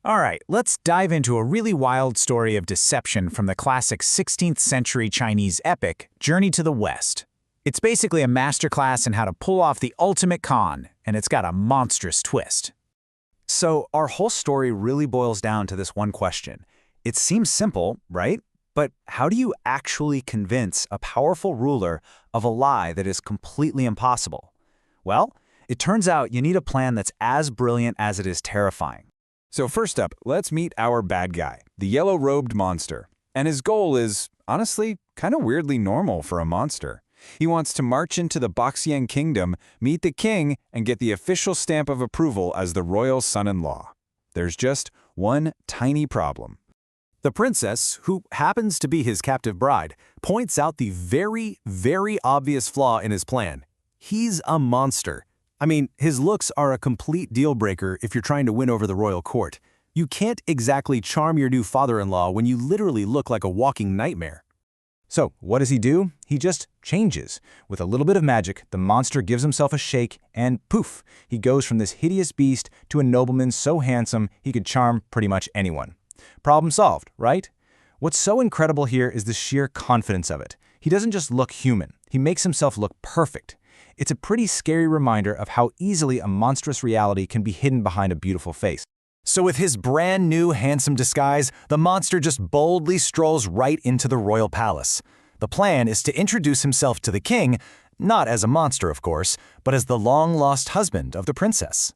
All right, let's dive into a really wild story of deception from the classic 16th century Chinese epic, Journey to the West. It's basically a masterclass in how to pull off the ultimate con, and it's got a monstrous twist. So our whole story really boils down to this one question. It seems simple, right? But how do you actually convince a powerful ruler of a lie that is completely impossible? Well, it turns out you need a plan that's as brilliant as it is terrifying. So first up, let's meet our bad guy, the yellow-robed monster. And his goal is, honestly, kind of weirdly normal for a monster. He wants to march into the Baoxiang kingdom, meet the king, and get the official stamp of approval as the royal son-in-law. There's just one tiny problem. The princess, who happens to be his captive bride, points out the very, very obvious flaw in his plan. He's a monster. I mean, his looks are a complete deal-breaker if you're trying to win over the royal court. You can't exactly charm your new father-in-law when you literally look like a walking nightmare. So, what does he do? He just changes. With a little bit of magic, the monster gives himself a shake, and poof, he goes from this hideous beast to a nobleman so handsome he could charm pretty much anyone. Problem solved, right? What's so incredible here is the sheer confidence of it. He doesn't just look human, he makes himself look perfect. It's a pretty scary reminder of how easily a monstrous reality can be hidden behind a beautiful face. So with his brand new handsome disguise, the monster just boldly strolls right into the royal palace. The plan is to introduce himself to the king, not as a monster of course, but as the long-lost husband of the princess.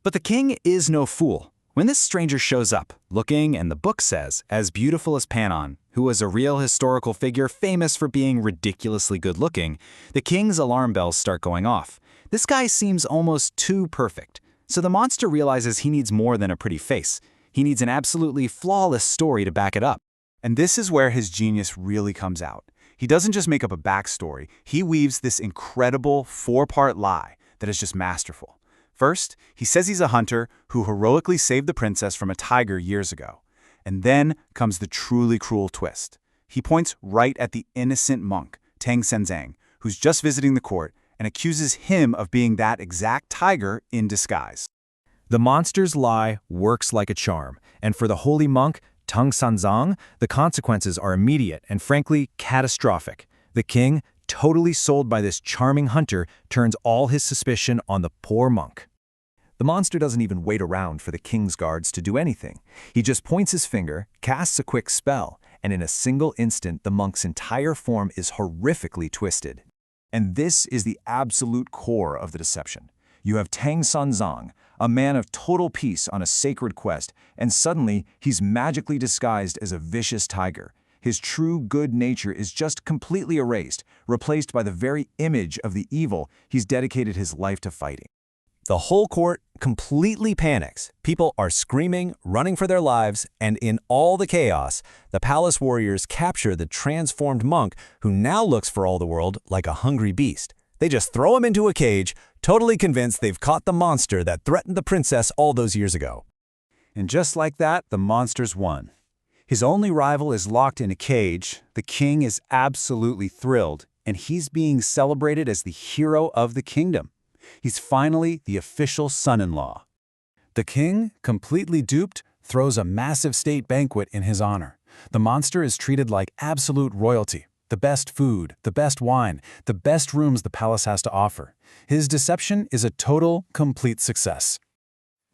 But the king is no fool. When this stranger shows up, looking, and the book says, as beautiful as Panon, who was a real historical figure famous for being ridiculously good-looking, the king's alarm bells start going off. This guy seems almost too perfect. So the monster realizes he needs more than a pretty face. He needs an absolutely flawless story to back it up. And this is where his genius really comes out. He doesn't just make up a backstory, he weaves this incredible four-part lie that is just masterful. First, he says he's a hunter who heroically saved the princess from a tiger years ago. And then comes the truly cruel twist. He points right at the innocent monk, Tang Monk, who's just visiting the court, and accuses him of being that exact tiger in disguise. The monster's lie works like a charm, and for the holy monk, Tang Monk, the consequences are immediate and frankly catastrophic. The king, totally sold by this charming hunter, turns all his suspicion on the poor monk. The monster doesn't even wait around for the king's guards to do anything. He just points his finger, casts a quick spell, and in a single instant the monk's entire form is horrifically twisted. And this is the absolute core of the deception. You have Tang Monk, a man of total peace on a sacred quest, and suddenly he's magically disguised as a vicious tiger. His true good nature is just completely erased, replaced by the very image of the evil he's dedicated his life to fighting. The whole court completely panics. People are screaming, running for their lives, and in all the chaos, the palace warriors capture the transformed monk who now looks for all the world like a hungry beast. They just throw him into a cage, totally convinced they've caught the monster that threatened the princess all those years ago. And just like that, the monster's won. His only rival is locked in a cage, the king is absolutely thrilled, and he's being celebrated as the hero of the kingdom. He's finally the official son-in-law. The king, completely duped, throws a massive state banquet in his honor. The monster is treated like absolute royalty. The best food, the best wine, the best rooms the palace has to offer. His deception is a total, complete success.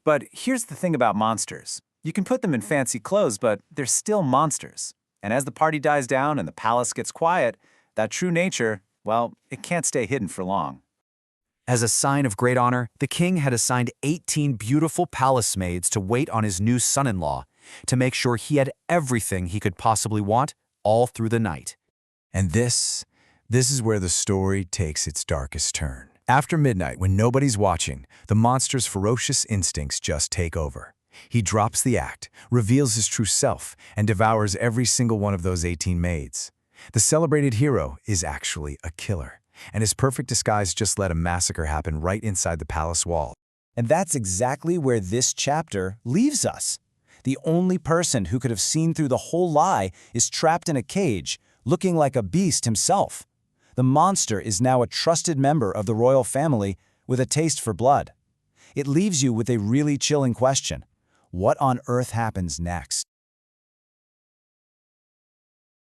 But here's the thing about monsters. You can put them in fancy clothes, but they're still monsters. And as the party dies down and the palace gets quiet, that true nature, well, it can't stay hidden for long. As a sign of great honor, the king had assigned 18 beautiful palace maids to wait on his new son-in-law, to make sure he had everything he could possibly want all through the night. And this is where the story takes its darkest turn. After midnight, when nobody's watching, the monster's ferocious instincts just take over. He drops the act, reveals his true self, and devours every single one of those 18 maids. The celebrated hero is actually a killer, and his perfect disguise just let a massacre happen right inside the palace wall. And that's exactly where this chapter leaves us. The only person who could have seen through the whole lie is trapped in a cage, looking like a beast himself. The monster is now a trusted member of the royal family with a taste for blood. It leaves you with a really chilling question. What on earth happens next?